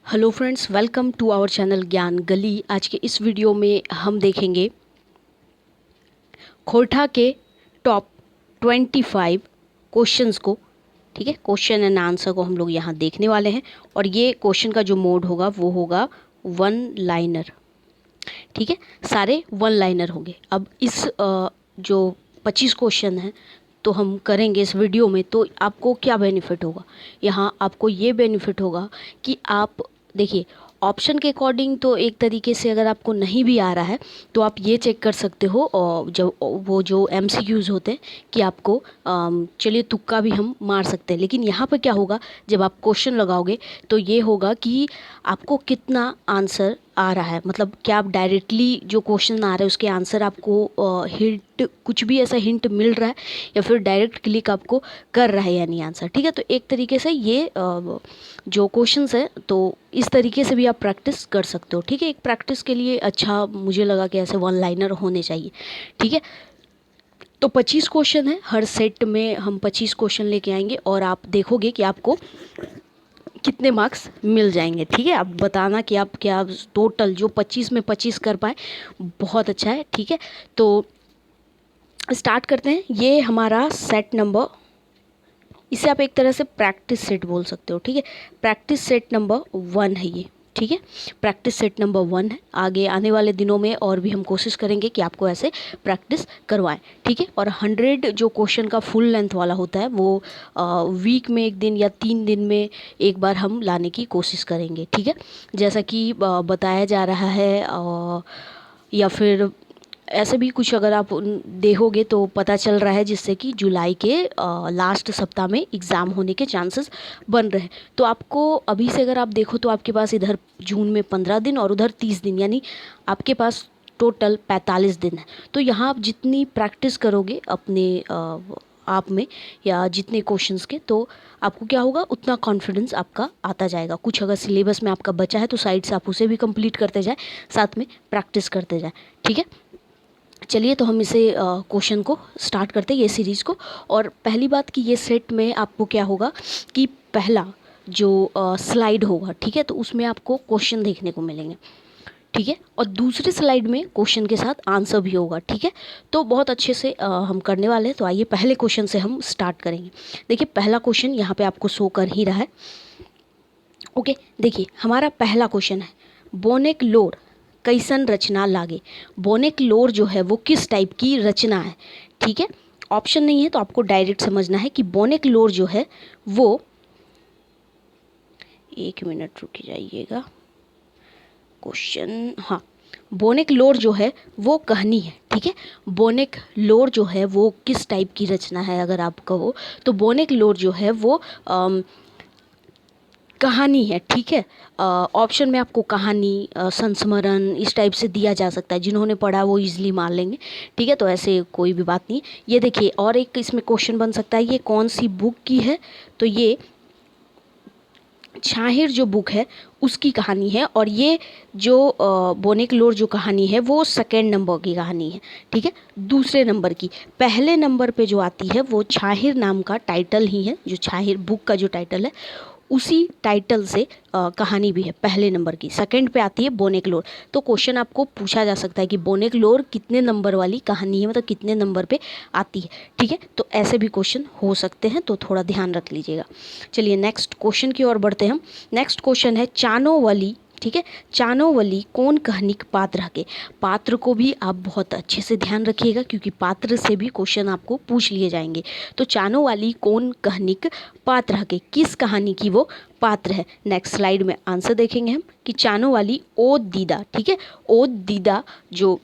Hello friends, welcome to our channel Gyan Gali. आज के इस वीडियो में हम देखेंगे खोरठा के टॉप 25 क्वेश्चंस को। ठीक है, क्वेश्चन एंड आंसर को हम लोग यहाँ देखने वाले हैं और ये क्वेश्चन का जो मोड होगा वो होगा वन लाइनर। ठीक है, सारे वन लाइनर होंगे। अब इस जो 25 क्वेश्चन हैं तो हम करेंगे इस वीडियो में, तो आपको क्या बेनिफिट होगा? यहाँ आपको ये बेनिफिट होगा कि आप देखिए, ऑप्शन के अकॉर्डिंग तो एक तरीके से अगर आपको नहीं भी आ रहा है तो आप ये चेक कर सकते हो, और जब वो जो MCQs होते हैं कि आपको चलिए तुक्का भी हम मार सकते हैं, लेकिन यहाँ पर क्या होगा, जब आप क्वेश्चन लगाओगे तो ये होगा कि आपको कितना आंसर आ रहा है, मतलब क्या आप डायरेक्टली जो क्वेश्चन आ रहा है उसके आंसर आपको हिंट, कुछ भी ऐसा हिंट मिल रहा है या फिर डायरेक्ट क्लिक आपको कर रहा है या नहीं आंसर। ठीक है, तो एक तरीके से ये जो क्वेश्चंस है तो इस तरीके से भी आप प्रैक्टिस कर सकते हो। ठीक है, एक प्रैक्टिस के लिए अच्छा मुझे लगा कि ऐसे वन लाइनर होने चाहिए। ठीक है, तो 25 क्वेश्चन है, हर सेट में हम 25 क्वेश्चन लेके आएंगे और आप देखोगे कि आपको कितने मार्क्स मिल जाएंगे। ठीक है, आप बताना कि आप क्या टोटल जो 25 में 25 कर पाए, बहुत अच्छा है। ठीक है, तो स्टार्ट करते हैं। ये हमारा सेट नंबर, इसे आप एक तरह से प्रैक्टिस सेट बोल सकते हो। ठीक है, प्रैक्टिस सेट नंबर 1 है ये। ठीक है, प्रैक्टिस सेट नंबर 1 है। आगे आने वाले दिनों में और भी हम कोशिश करेंगे कि आपको ऐसे प्रैक्टिस करवाएं। ठीक है, और 100 जो क्वेश्चन का फुल लेंथ वाला होता है वो वीक में एक दिन या 3 दिन में एक बार हम लाने की कोशिश करेंगे। ठीक है, जैसा कि बताया जा रहा है, या फिर ऐसे भी कुछ अगर आप देखोगे तो पता चल रहा है, जिससे कि जुलाई के लास्ट सप्ताह में एग्ज़ाम होने के चांसेस बन रहे हैं। तो आपको अभी से अगर आप देखो तो आपके पास इधर जून में 15 दिन और उधर 30 दिन, यानी आपके पास टोटल 45 दिन है। तो यहाँ आप जितनी प्रैक्टिस करोगे अपने आप में या जितने क्वेश्चंस के, तो आपको क्या होगा, उतना कॉन्फिडेंस आपका आता जाएगा। कुछ अगर सिलेबस में आपका बचा है तो साइड से आप उसे भी कंप्लीट करते जाए, साथ में प्रैक्टिस करते जाए। ठीक है, चलिए तो हम इसे क्वेश्चन को स्टार्ट करते हैं, ये सीरीज़ को। और पहली बात कि ये सेट में आपको क्या होगा कि पहला जो स्लाइड होगा, ठीक है, तो उसमें आपको क्वेश्चन देखने को मिलेंगे। ठीक है, और दूसरी स्लाइड में क्वेश्चन के साथ आंसर भी होगा। ठीक है, तो बहुत अच्छे से हम करने वाले हैं। तो आइए पहले क्वेश्चन से हम स्टार्ट करेंगे। देखिए, पहला क्वेश्चन यहाँ पे आपको शो कर ही रहा है। ओके, देखिए हमारा पहला क्वेश्चन है, बोनेक लोर कैसन रचना लागे। बोनेक लोर जो है वो किस टाइप की रचना है। ठीक है, ऑप्शन नहीं है तो आपको डायरेक्ट समझना है कि बोनेक लोर जो है वो, एक मिनट रुक जाइएगा, क्वेश्चन, हाँ, बोनेक लोर जो है वो कहानी है। ठीक है, बोनेक लोर जो है वो किस टाइप की रचना है अगर आप कहो तो बोनेक लोर जो है वो कहानी है। ठीक है, ऑप्शन में आपको कहानी, संस्मरण इस टाइप से दिया जा सकता है, जिन्होंने पढ़ा वो इजीली मान लेंगे। ठीक है, तो ऐसे कोई भी बात नहीं। ये देखिए, और एक इसमें क्वेश्चन बन सकता है, ये कौन सी बुक की है, तो ये छाहिर जो बुक है उसकी कहानी है, और ये जो बोनेक लोर जो कहानी है वो सेकेंड नंबर की कहानी है। ठीक है, दूसरे नंबर की, पहले नंबर पे जो आती है वो छाहिर नाम का टाइटल ही है, जो छाहिर बुक का जो टाइटल है उसी टाइटल से कहानी भी है पहले नंबर की। सेकंड पे आती है बोनेक लोर। तो क्वेश्चन आपको पूछा जा सकता है कि बोनेक लोर कितने नंबर वाली कहानी है, मतलब कितने नंबर पे आती है। ठीक है, तो ऐसे भी क्वेश्चन हो सकते हैं, तो थोड़ा ध्यान रख लीजिएगा। चलिए नेक्स्ट क्वेश्चन की ओर बढ़ते हैं हम। नेक्स्ट क्वेश्चन है, चानोवली। ठीक है, चानोवली कौन कहनिक पात्र हके। पात्र को भी आप बहुत अच्छे से ध्यान रखिएगा, क्योंकि पात्र से भी क्वेश्चन आपको पूछ लिए जाएंगे। तो चानोवाली कौन कहनिक पात्र हके, किस कहानी की वो पात्र है। नेक्स्ट स्लाइड में आंसर देखेंगे हम कि चानोवाली ओ दीदा। ठीक है, ओ दीदा जो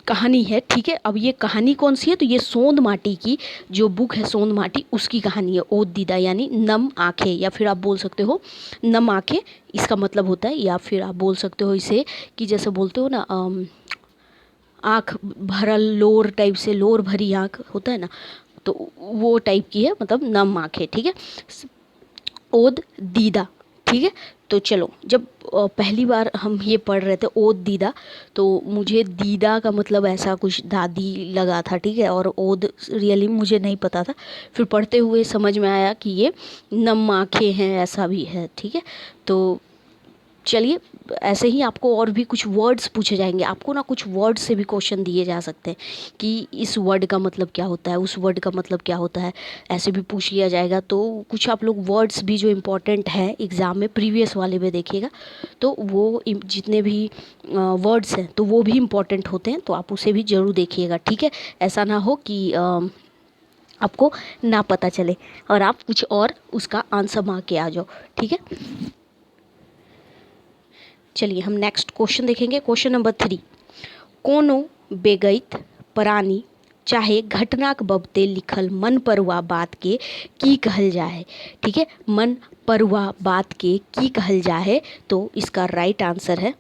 कहानी है। ठीक है, अब ये कहानी कौन सी है, तो ये सोंद माटी की जो बुक है, सोंद माटी, उसकी कहानी है। ओ दीदा यानी नम आँखें, या फिर आप बोल सकते हो नम आँखें, इसका मतलब होता है। या फिर आप बोल सकते हो इसे कि जैसे बोलते हो ना, आँख भरल, लोर टाइप से, लोर भरी आँख होता है ना, तो वो टाइप की है, मतलब नम आँखें। ठीक है, ओद दीदा। ठीक है। तो चलो, जब पहली बार हम ये पढ़ रहे थे ओद दीदा, तो मुझे दीदा का मतलब ऐसा कुछ दादी लगा था, ठीक है, और ओद रियली मुझे नहीं पता था। फिर पढ़ते हुए समझ में आया कि ये नम आँखें हैं, ऐसा भी है, ठीक है। तो चलिए, ऐसे ही आपको और भी कुछ वर्ड्स पूछे जाएंगे, आपको ना कुछ वर्ड से भी क्वेश्चन दिए जा सकते हैं कि इस वर्ड का मतलब क्या होता है, उस वर्ड का मतलब क्या होता है, ऐसे भी पूछ लिया जाएगा। तो कुछ आप लोग वर्ड्स भी जो इम्पोर्टेंट हैं एग्ज़ाम में प्रीवियस वाले में देखिएगा, तो वो जितने भी वर्ड्स हैं तो वो भी इम्पोर्टेंट होते हैं, तो आप उसे भी ज़रूर देखिएगा, ठीक है। ऐसा ना हो कि आपको ना पता चले और आप कुछ और उसका आंसर मार के आ जाओ, ठीक है। चलिए हम नेक्स्ट क्वेश्चन देखेंगे। क्वेश्चन नंबर 3, कोनो बेगैत प्राणी चाहे घटनाक बाबते लिखल मन परुआ बात के की कहल जाए, ठीक है। मन परुआ बात के की कहल जाए, तो इसका राइट आंसर है,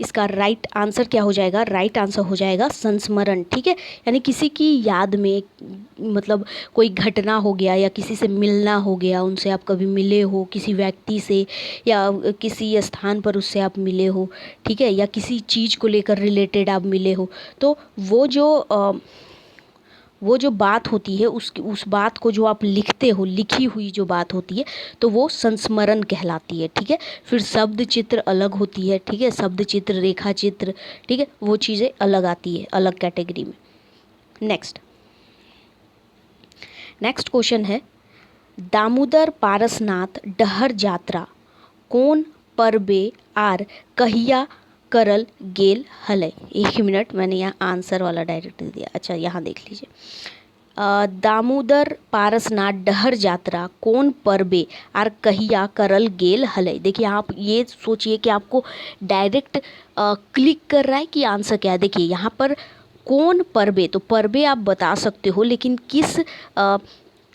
इसका राइट आंसर क्या हो जाएगा, राइट आंसर हो जाएगा संस्मरण, ठीक है। यानी किसी की याद में, मतलब कोई घटना हो गया या किसी से मिलना हो गया, उनसे आप कभी मिले हो, किसी व्यक्ति से या किसी स्थान पर उससे आप मिले हो, ठीक है, या किसी चीज़ को लेकर रिलेटेड आप मिले हो, तो वो जो बात होती है उस बात को जो आप लिखते हो, लिखी हुई जो बात होती है, तो वो संस्मरण कहलाती है, ठीक है। फिर शब्द चित्र अलग होती है, ठीक है, शब्द चित्र, रेखा चित्र, ठीक है, वो चीज़ें अलग आती है, अलग कैटेगरी में। नेक्स्ट क्वेश्चन है, दामोदर पारसनाथ डहर यात्रा कौन पर्वे आर कहिया करल गेल हले। 1 मिनट, मैंने यहाँ आंसर वाला डायरेक्ट दिया, अच्छा यहाँ देख लीजिए। दामोदर पारसनाथ डहर यात्रा कौन पर्वे आर कहिया करल गेल हले। देखिए, आप ये सोचिए कि आपको डायरेक्ट क्लिक कर रहा है कि आंसर क्या है। देखिए यहाँ पर कौन पर्वे, तो पर्वे आप बता सकते हो, लेकिन किस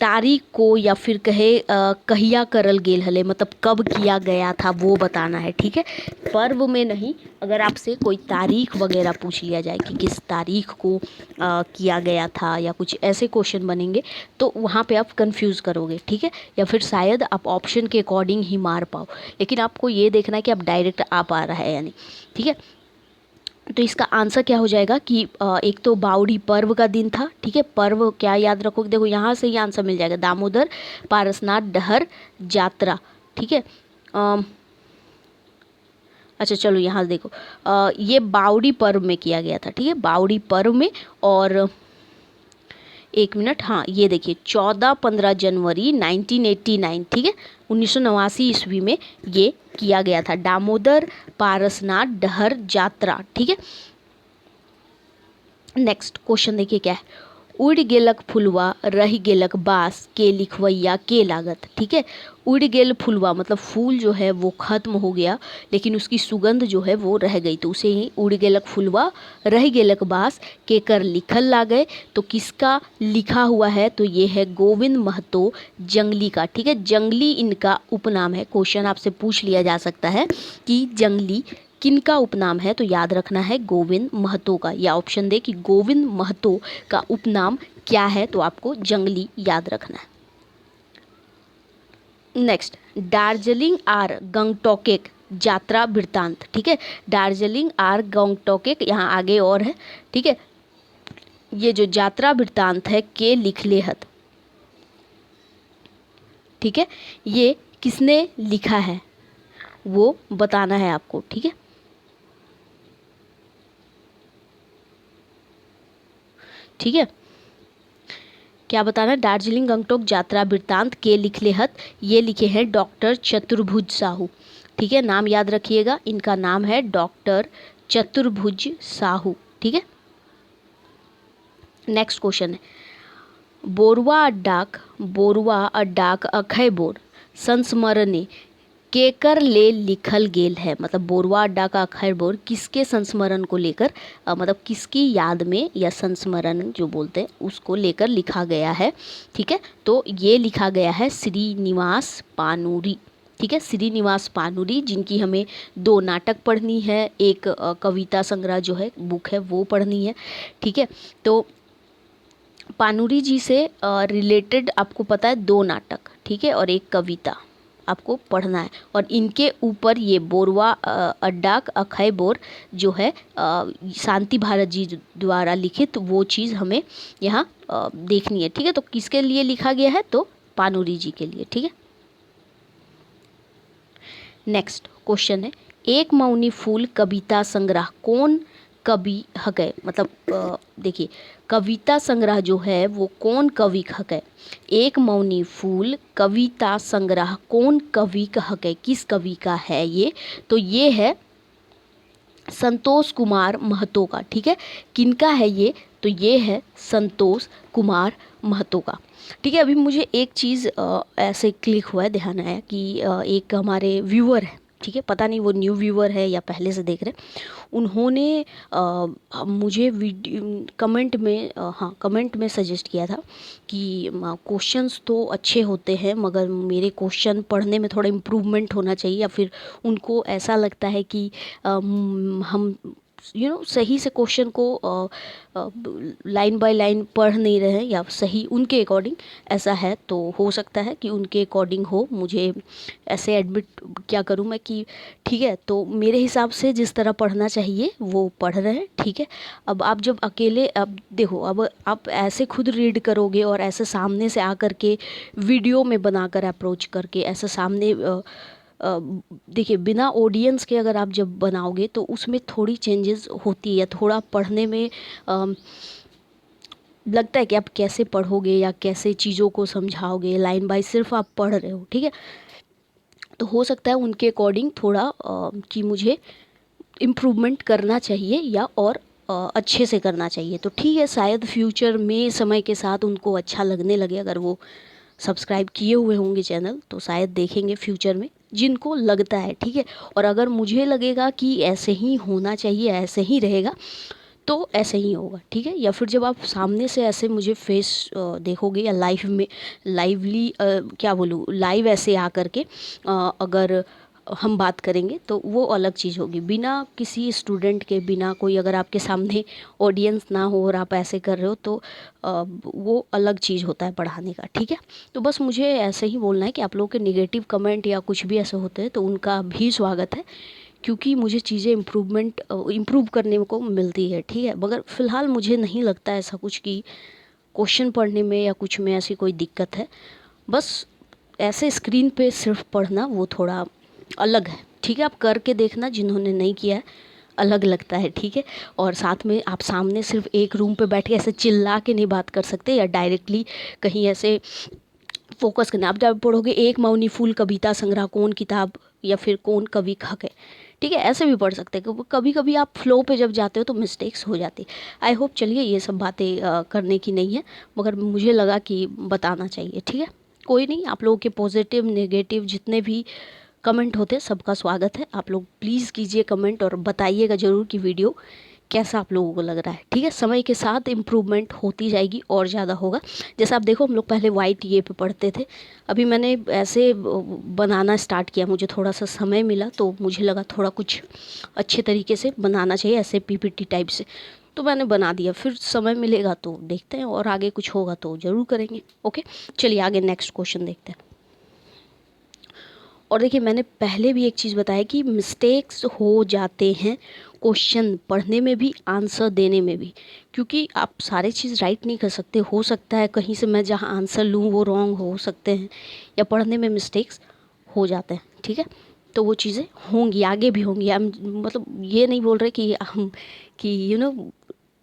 तारीख को या फिर कहिया करल गेल हले, मतलब कब किया गया था वो बताना है, ठीक है, पर्व में नहीं। अगर आपसे कोई तारीख वगैरह पूछ लिया जाए कि किस तारीख को किया गया था या कुछ ऐसे क्वेश्चन बनेंगे, तो वहाँ पे आप कंफ्यूज करोगे, ठीक है, या फिर शायद आप ऑप्शन के अकॉर्डिंग ही मार पाओ। लेकिन आपको ये देखना है कि आप डायरेक्ट आ पा रहा है यानी, ठीक है। तो इसका आंसर क्या हो जाएगा कि एक तो बावड़ी पर्व का दिन था, ठीक है। पर्व क्या याद रखोगे, देखो यहाँ से ही आंसर मिल जाएगा, दामोदर पारसनाथ डहर यात्रा, ठीक है। अच्छा चलो यहाँ देखो, ये बावड़ी पर्व में किया गया था, ठीक है, बावड़ी पर्व में। और 1 मिनट, हाँ ये देखिए 14-15 जनवरी 1989, ठीक है, 1989 ईस्वी में ये किया गया था, दामोदर पारसनाथ डहर यात्रा, ठीक है। नेक्स्ट क्वेश्चन देखिए क्या है, उड़ गेलक फुलवा रह गेलक बास के लिखवैया के लागत, ठीक है। उड़ गेल फुलवा मतलब फूल जो है वो खत्म हो गया, लेकिन उसकी सुगंध जो है वो रह गई, तो उसे ही उड़ गेलक फुलवा रह गेलक बास के कर लिखल लागे। तो किसका लिखा हुआ है, तो ये है गोविंद महतो जंगली का, ठीक है। जंगली इनका उपनाम है, क्वेश्चन आपसे पूछ लिया जा सकता है कि जंगली किनका उपनाम है, तो याद रखना है गोविंद महतो का, या ऑप्शन दे कि गोविंद महतो का उपनाम क्या है, तो आपको जंगली याद रखना है। नेक्स्ट, दार्जिलिंग आर गंगटोकेक यात्रा वृत्तांत, ठीक है, दार्जिलिंग आर गंगटोकेक, यहाँ आगे और है, ठीक है। ये जो यात्रा वृत्तांत है के लिखले हत, ठीक है, ये किसने लिखा है वो बताना है आपको, ठीक है। ठीक है, क्या बताना है, दार्जिलिंग गंगटोक यात्रा वृत्तांत के लिखले हत, ये लिखे हैं डॉक्टर चतुर्भुज साहू, ठीक है, नाम याद रखिएगा, इनका नाम है डॉक्टर चतुर्भुज साहू, ठीक है। नेक्स्ट क्वेश्चन है, बोरुआ अड्डाक अखय बोर संस्मरणे केकर ले लिखल गेल है, मतलब बोरुआ अड्डा का अखय बोर किसके संस्मरण को लेकर, मतलब किसकी याद में या संस्मरण जो बोलते हैं उसको लेकर लिखा गया है, ठीक है। तो ये लिखा गया है श्रीनिवास पानूरी, ठीक है, श्रीनिवास पानूरी, जिनकी हमें 2 नाटक पढ़नी है, एक कविता संग्रह जो है बुक है वो पढ़नी है, ठीक है। तो पानूरी जी से रिलेटेड आपको पता है 2 नाटक, ठीक है, और एक कविता आपको पढ़ना है। और इनके ऊपर ये बोरवा अड्डाक अखय बोर जो है शांति भारत जी द्वारा लिखित वो चीज़ हमें यहाँ देखनी है। ठीक है, तो किसके लिए लिखा गया है? तो पानुरी जी के लिए। ठीक है, नेक्स्ट क्वेश्चन है, एक मौनी फूल कविता संग्रह कौन कवि हक है? मतलब देखिए, कविता संग्रह जो है वो कौन कवि का हक है? एक मौनी फूल कविता संग्रह कौन कवि का हक है? किस कवि का है ये? तो ये है संतोष कुमार महतो का। ठीक है, किनका है ये? तो ये है संतोष कुमार महतो का। ठीक है, अभी मुझे एक चीज़ ऐसे क्लिक हुआ है, ध्यान आया कि एक हमारे व्यूअर है, ठीक है, पता नहीं वो न्यू व्यूअर है या पहले से देख रहे, उन्होंने मुझे वीडियो कमेंट में हाँ कमेंट में सजेस्ट किया था कि क्वेश्चंस तो अच्छे होते हैं मगर मेरे क्वेश्चन पढ़ने में थोड़ा इम्प्रूवमेंट होना चाहिए, या फिर उनको ऐसा लगता है कि हम सही से क्वेश्चन को लाइन बाय लाइन पढ़ नहीं रहे हैं या सही उनके अकॉर्डिंग ऐसा है। तो हो सकता है कि उनके अकॉर्डिंग हो, मुझे ऐसे एडमिट क्या करूं मैं कि ठीक है, तो मेरे हिसाब से जिस तरह पढ़ना चाहिए वो पढ़ रहे हैं। ठीक है, अब आप जब अकेले, अब देखो, अब आप ऐसे खुद रीड करोगे और ऐसे सामने से आकर के वीडियो में बनाकर अप्रोच करके ऐसे सामने देखिए बिना ऑडियंस के अगर आप जब बनाओगे तो उसमें थोड़ी चेंजेस होती है, या थोड़ा पढ़ने में लगता है कि आप कैसे पढ़ोगे या कैसे चीज़ों को समझाओगे, लाइन बाय सिर्फ आप पढ़ रहे हो। ठीक है, तो हो सकता है उनके अकॉर्डिंग थोड़ा कि मुझे इम्प्रूवमेंट करना चाहिए या और अच्छे से करना चाहिए। तो ठीक है, शायद फ्यूचर में समय के साथ उनको अच्छा लगने लगे, अगर वो सब्सक्राइब किए हुए होंगे चैनल तो शायद देखेंगे फ्यूचर में, जिनको लगता है। ठीक है, और अगर मुझे लगेगा कि ऐसे ही होना चाहिए, ऐसे ही रहेगा, तो ऐसे ही होगा। ठीक है, या फिर जब आप सामने से ऐसे मुझे फेस देखोगे या लाइव में लाइवली क्या बोलूँ लाइव ऐसे आ कर के अगर हम बात करेंगे तो वो अलग चीज़ होगी। बिना किसी स्टूडेंट के, बिना कोई अगर आपके सामने ऑडियंस ना हो और आप ऐसे कर रहे हो तो वो अलग चीज़ होता है पढ़ाने का। ठीक है, तो बस मुझे ऐसे ही बोलना है कि आप लोगों के नेगेटिव कमेंट या कुछ भी ऐसे होते हैं तो उनका भी स्वागत है, क्योंकि मुझे चीज़ें इम्प्रूव करने को मिलती है। ठीक है, मगर फ़िलहाल मुझे नहीं लगता ऐसा कुछ कि क्वेश्चन पढ़ने में या कुछ में ऐसी कोई दिक्कत है। बस ऐसे स्क्रीन पे सिर्फ पढ़ना वो थोड़ा अलग है। ठीक है, आप करके देखना, जिन्होंने नहीं किया है अलग लगता है। ठीक है, और साथ में आप सामने सिर्फ एक रूम पे बैठ के ऐसे चिल्ला के नहीं बात कर सकते, या डायरेक्टली कहीं ऐसे फोकस करना। आप जब पढ़ोगे एक मौनी फूल कविता संग्रह कौन किताब या फिर कौन कवि खक है, ठीक है, ऐसे भी पढ़ सकते हैं। कभी कभी आप फ्लो पे जब जाते हो तो मिस्टेक्स हो जाती है। आई होप, चलिए ये सब बातें करने की नहीं है, मगर मुझे लगा कि बताना चाहिए। ठीक है, कोई नहीं, आप लोगों के पॉजिटिव नेगेटिव जितने भी कमेंट होते हैं सबका स्वागत है। आप लोग प्लीज़ कीजिए कमेंट और बताइएगा ज़रूर कि वीडियो कैसा आप लोगों को लग रहा है। ठीक है, समय के साथ इम्प्रूवमेंट होती जाएगी और ज़्यादा होगा। जैसा आप देखो, हम लोग पहले वाइट ये पे पढ़ते थे, अभी मैंने ऐसे बनाना स्टार्ट किया, मुझे थोड़ा सा समय मिला तो मुझे लगा थोड़ा कुछ अच्छे तरीके से बनाना चाहिए, ऐसे पीपीटी टाइप से, तो मैंने बना दिया। फिर समय मिलेगा तो देखते हैं, और आगे कुछ होगा तो ज़रूर करेंगे। ओके, चलिए आगे नेक्स्ट क्वेश्चन देखते हैं। और देखिए, मैंने पहले भी एक चीज़ बताया कि मिस्टेक्स हो जाते हैं क्वेश्चन पढ़ने में भी, आंसर देने में भी, क्योंकि आप सारे चीज़ राइट नहीं कर सकते। हो सकता है कहीं से मैं जहाँ आंसर लूँ वो रॉन्ग हो सकते हैं, या पढ़ने में मिस्टेक्स हो जाते हैं। ठीक है, तो वो चीज़ें होंगी, आगे भी होंगी। हम मतलब ये नहीं बोल रहे कि हम कि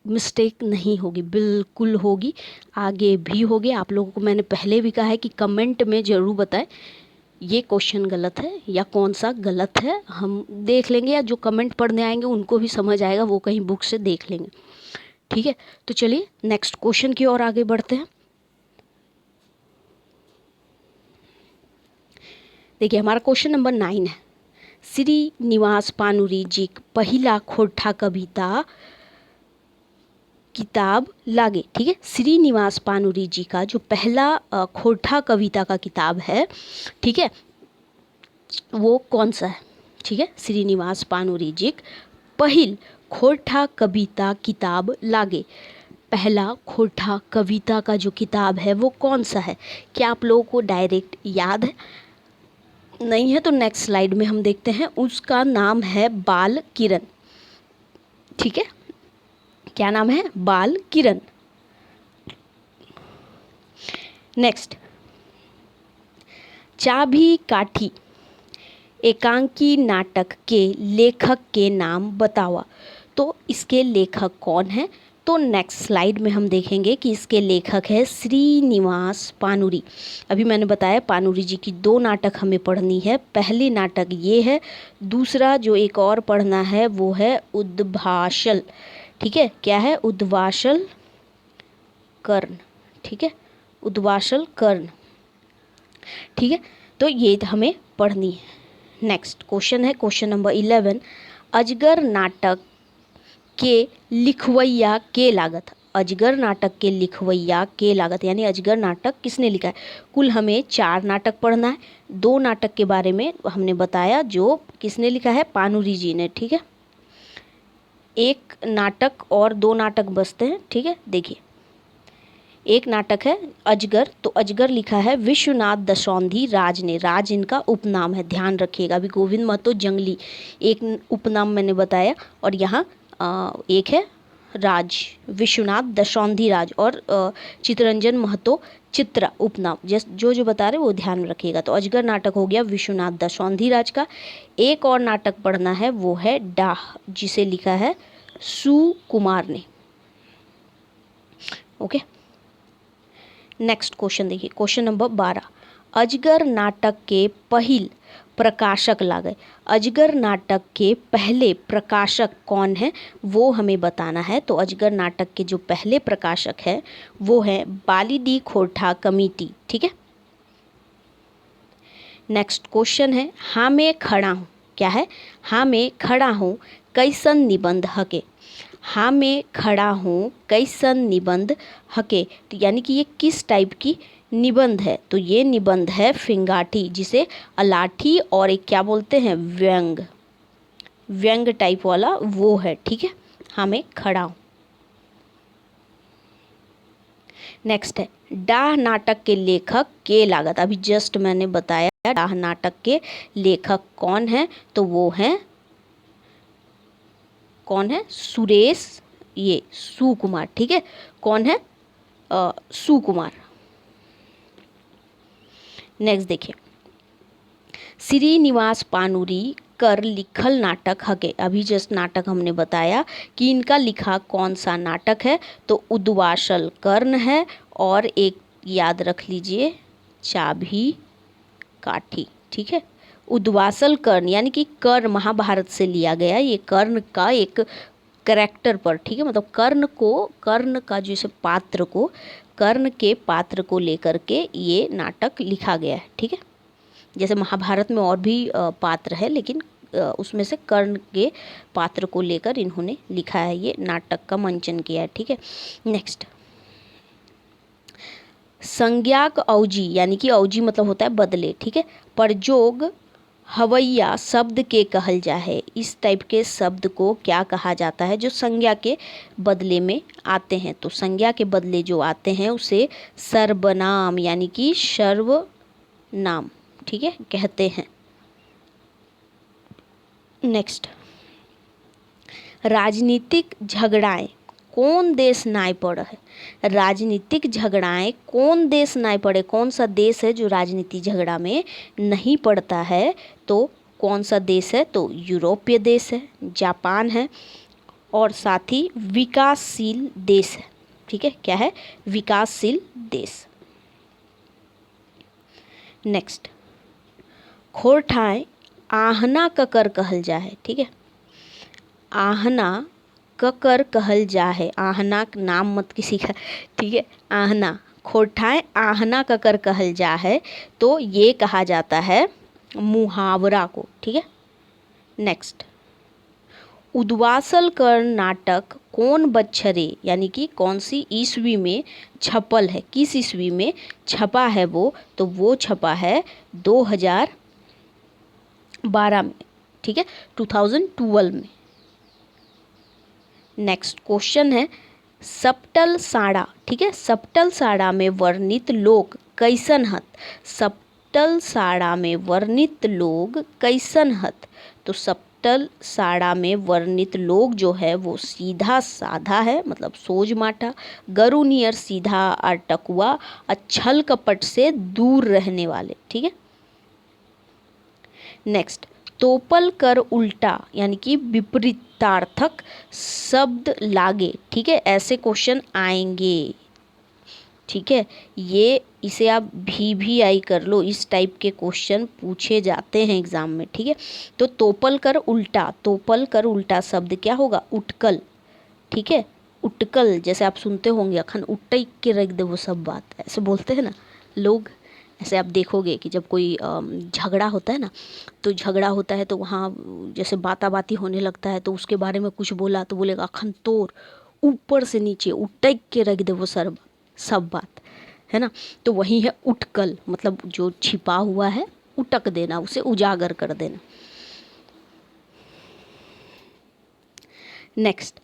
मिस्टेक नहीं होगी, बिल्कुल होगी, आगे भी होगी। आप लोगों को मैंने पहले भी कहा है कि कमेंट में ज़रूर बताएं ये क्वेश्चन गलत है या कौन सा गलत है, हम देख लेंगे, या जो कमेंट पढ़ने आएंगे उनको भी समझ आएगा, वो कहीं बुक से देख लेंगे। ठीक है, तो चलिए नेक्स्ट क्वेश्चन की ओर आगे बढ़ते हैं। देखिए, हमारा क्वेश्चन नंबर 9 है, श्रीनिवास पानुरी जी पहिला खोठा कविता किताब लागे। ठीक है, श्रीनिवास पानुरी जी का जो पहला खोठा कविता का किताब है, ठीक है, वो कौन सा है? ठीक है, श्रीनिवास पानुरी जी पहिल खोठा कविता किताब लागे, पहला खोठा कविता का जो किताब है वो कौन सा है? क्या आप लोगों को डायरेक्ट याद है? नहीं है तो नेक्स्ट स्लाइड में हम देखते हैं। उसका नाम है बाल किरण। ठीक है, क्या नाम है? बाल किरण। नेक्स्ट, चाभी काठी एकांकी नाटक के लेखक के नाम बतावा। तो इसके लेखक कौन है? तो नेक्स्ट स्लाइड में हम देखेंगे कि इसके लेखक है श्रीनिवास पानुरी। अभी मैंने बताया पानुरी जी की 2 नाटक हमें पढ़नी है। पहली नाटक ये है, दूसरा जो एक और पढ़ना है वो है उद्भासल। ठीक है, क्या है? उद्वासल कर्ण। ठीक है, उद्वासल कर्ण। ठीक है, तो ये हमें पढ़नी है। नेक्स्ट क्वेश्चन है क्वेश्चन नंबर 11। अजगर नाटक के लिखवैया के लागत। अजगर नाटक के लिखवैया के लागत यानी अजगर नाटक किसने लिखा है? कुल हमें 4 नाटक पढ़ना है। 2 नाटक के बारे में हमने बताया जो किसने लिखा है, पानुरी जी ने। ठीक है, एक नाटक और 2 नाटक बचते हैं। ठीक है, देखिए एक नाटक है अजगर, तो अजगर लिखा है विश्वनाथ दशौंधी राज ने। राज इनका उपनाम है, ध्यान रखिएगा। अभी गोविंद महतो जंगली एक उपनाम मैंने बताया, और यहाँ एक है राज, विश्वनाथ दशौंधी राज, और चितरंजन महतो चित्रा उपनाम। जो जो बता रहे वो ध्यान में रखिएगा। तो अजगर नाटक हो गया विश्वनाथ दशौंधी राज का। एक और नाटक पढ़ना है वो है डाह, जिसे लिखा है सुकुमार ने। ओके, नेक्स्ट क्वेश्चन देखिए क्वेश्चन नंबर 12। अजगर नाटक के पहिल प्रकाशक लागे। अजगर नाटक के पहले प्रकाशक कौन है वो हमें बताना है। तो अजगर नाटक के जो पहले प्रकाशक है वो है बालीडी खोरठा कमेटी। ठीक है, नेक्स्ट क्वेश्चन है हाँ मैं खड़ा हूँ। क्या है? हाँ मैं खड़ा हूँ कैसन निबंध हके। हाँ मैं खड़ा हूँ कैसन निबंध हके, तो यानी कि ये किस टाइप की निबंध है? तो ये निबंध है फिंगाटी, जिसे अलाठी और एक क्या बोलते हैं, व्यंग, व्यंग टाइप वाला वो है। ठीक है, हाँ मैं खड़ा हूँ। नेक्स्ट है डाह नाटक के लेखक के लागत। अभी जस्ट मैंने बताया डाह नाटक के लेखक कौन है, तो वो हैं कौन है? सुरेश ये सुकुमार। ठीक है, कौन है? सुकुमार। नेक्स्ट देखिए श्रीनिवास पानुरी कर लिखल नाटक हके। अभी जस्ट नाटक हमने बताया कि इनका लिखा कौन सा नाटक है, तो उद्वासल कर्ण है, और एक याद रख लीजिए चाभी काठी। ठीक है, उद्वासल कर्ण यानी कि कर्ण महाभारत से लिया गया, ये कर्ण का एक कैरेक्टर पर। ठीक है, मतलब कर्ण का जैसे पात्र को, कर्ण के पात्र को लेकर के ये नाटक लिखा गया है। ठीक है, जैसे महाभारत में और भी पात्र है, लेकिन उसमें से कर्ण के पात्र को लेकर इन्होंने लिखा है, ये नाटक का मंचन किया है। ठीक है, नेक्स्ट संज्ञाक औजी यानी कि औजी मतलब होता है बदले। ठीक है, प्रयोग हवैया शब्द के कहल जाए। इस टाइप के शब्द को क्या कहा जाता है जो संज्ञा के बदले में आते हैं? तो संज्ञा के बदले जो आते हैं उसे सर्वनाम यानी कि सर्वनाम, ठीक है, कहते हैं। नेक्स्ट राजनीतिक झगड़ाएं कौन देश नाय पड़ है। राजनीतिक झगड़ाएं कौन देश नाय पड़े, कौन सा देश है जो राजनीतिक झगड़ा में नहीं पड़ता है? तो कौन सा देश है? तो यूरोपीय देश है, जापान है, और साथ ही विकासशील देश है। ठीक है, क्या है? विकासशील देश। नेक्स्ट खोरठाएं आहना ककर कहल जा है। ठीक है, आहना ककर कहल जा है। आहना नाम मत किसी का, ठीक है, आहना खोरठाएं आहना ककर कहल जा है, तो ये कहा जाता है मुहावरा को। ठीक है, नेक्स्ट उद्वासल कर्ण नाटक कौन बच्छरे यानी कि कौन सी ईस्वी में छपल है, किस ईस्वी में छपा है वो? तो वो छपा है 2012 में। ठीक है, 2012 में। नेक्स्ट क्वेश्चन है सप्तल साड़ा। ठीक है, सप्तल साड़ा में वर्णित लोक कैसन हत। सप्तल सपटल साड़ा में वर्णित लोग कैसन हत। तो सपटल साड़ा में वर्णित लोग जो है वो सीधा साधा है, मतलब सोज माटा, गरु नियर सीधा और टकुआ और छल कपट से दूर रहने वाले। ठीक है। नेक्स्ट, तोपल कर उल्टा यानी कि विपरीतार्थक शब्द लागे। ठीक है, ऐसे क्वेश्चन आएंगे। ठीक है, ये इसे आप VVI कर लो, इस टाइप के क्वेश्चन पूछे जाते हैं एग्जाम में। ठीक है, तो तोपल कर उल्टा शब्द क्या होगा, उटकल। ठीक है, उटकल जैसे आप सुनते होंगे, अखन उटक के रख दे वो सब बात, ऐसे बोलते हैं ना लोग। ऐसे आप देखोगे कि जब कोई झगड़ा होता है ना, तो झगड़ा होता है तो वहाँ जैसे बाती होने लगता है, तो उसके बारे में कुछ बोला तो बोलेगा अखन तोर ऊपर से नीचे उटक के रख दे वो सब बात, है ना। तो वही है उटकल, मतलब जो छिपा हुआ है उटक देना, उसे उजागर कर देना। नेक्स्ट,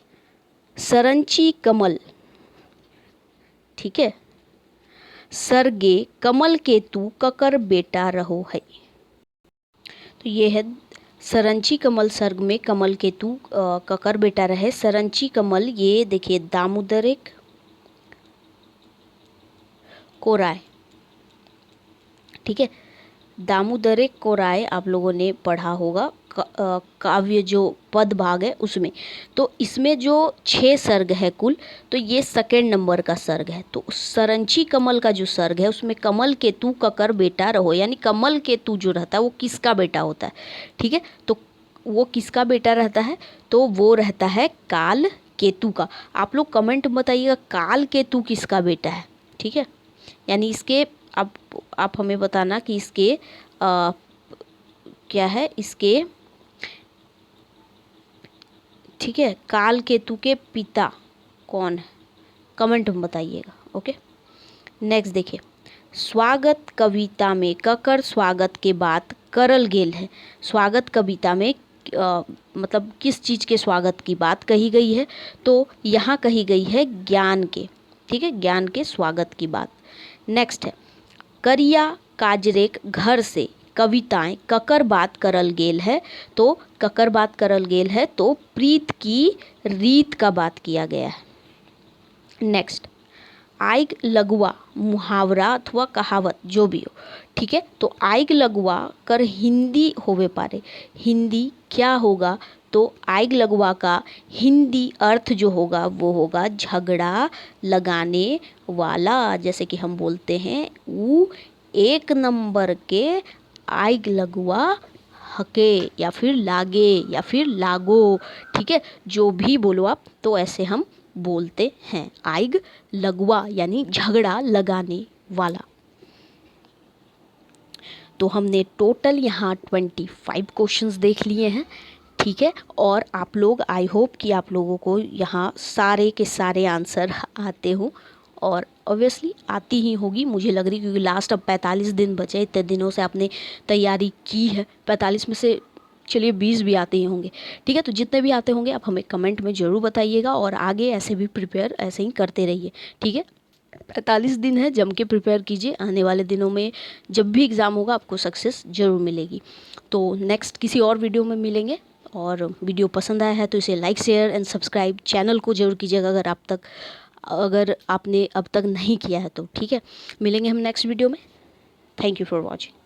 सरंची कमल। ठीक है, सरगे कमल के तू ककर बेटा रहो है। तो ये है सरंची कमल, सर्ग में कमल के तू ककर बेटा रहे। सरंची कमल, ये देखिए दामोदरिक कोराय। ठीक है, दामोदरिक कोराय आप लोगों ने पढ़ा होगा, काव्य जो पद भाग है उसमें। तो इसमें जो 6 सर्ग है कुल, तो ये सेकेंड नंबर का सर्ग है। तो सरंची कमल का जो सर्ग है उसमें कमल केतु ककर बेटा रहो, यानी कमल केतु जो रहता है वो किसका बेटा होता है। ठीक है, तो वो किसका बेटा रहता है, तो वो रहता है काल केतु का। आप लोग कमेंट बताइएगा काल केतु किसका बेटा है। ठीक है, यानी इसके आप हमें बताना कि इसके क्या है इसके। ठीक है, काल केतु के पिता कौन है, कमेंट में बताइएगा। ओके, नेक्स्ट देखिए, स्वागत कविता में ककर स्वागत के बात करल गेल है। स्वागत कविता में मतलब किस चीज़ के स्वागत की बात कही गई है, तो यहाँ कही गई है ज्ञान के। ठीक है, ज्ञान के स्वागत की बात। नेक्स्ट है, करिया काजरेक घर से कविताएं ककर बात करल गेल है। तो ककर बात करल गेल है, तो प्रीत की रीत का बात किया गया है। नेक्स्ट, आइग लगुआ मुहावरा अथवा कहावत जो भी हो। ठीक है, तो आइग लगुआ कर हिंदी होवे पारे। हिंदी क्या होगा, तो आइग लगुआ का हिंदी अर्थ जो होगा वो होगा झगड़ा लगाने वाला। जैसे कि हम बोलते हैं वो 1 नंबर के आइग लगुआ हके, या फिर लागे, या फिर लागो। ठीक है, जो भी बोलो आप, तो ऐसे हम बोलते हैं आइग लगुआ, यानी झगड़ा लगाने वाला। तो हमने टोटल यहाँ 25 क्वेश्चंस देख लिए हैं। ठीक है, और आप लोग, आई होप कि आप लोगों को यहाँ सारे के सारे आंसर आते हो, और ऑब्वियसली आती ही होगी मुझे लग रही, क्योंकि लास्ट अब 45 दिन बचे। इतने दिनों से आपने तैयारी की है, 45 में से चलिए 20 भी आते ही होंगे। ठीक है, तो जितने भी आते होंगे आप हमें कमेंट में ज़रूर बताइएगा, और आगे ऐसे भी प्रिपेयर ऐसे ही करते रहिए। ठीक है, 45 दिन है, जम के प्रिपेयर कीजिए। आने वाले दिनों में जब भी एग्ज़ाम होगा आपको सक्सेस ज़रूर मिलेगी। तो नेक्स्ट किसी और वीडियो में मिलेंगे, और वीडियो पसंद आया है तो इसे like share and subscribe channel को ज़रूर कीजिएगा, अगर आपने अब तक नहीं किया है तो। ठीक है, मिलेंगे हम नेक्स्ट वीडियो में। Thank you for watching.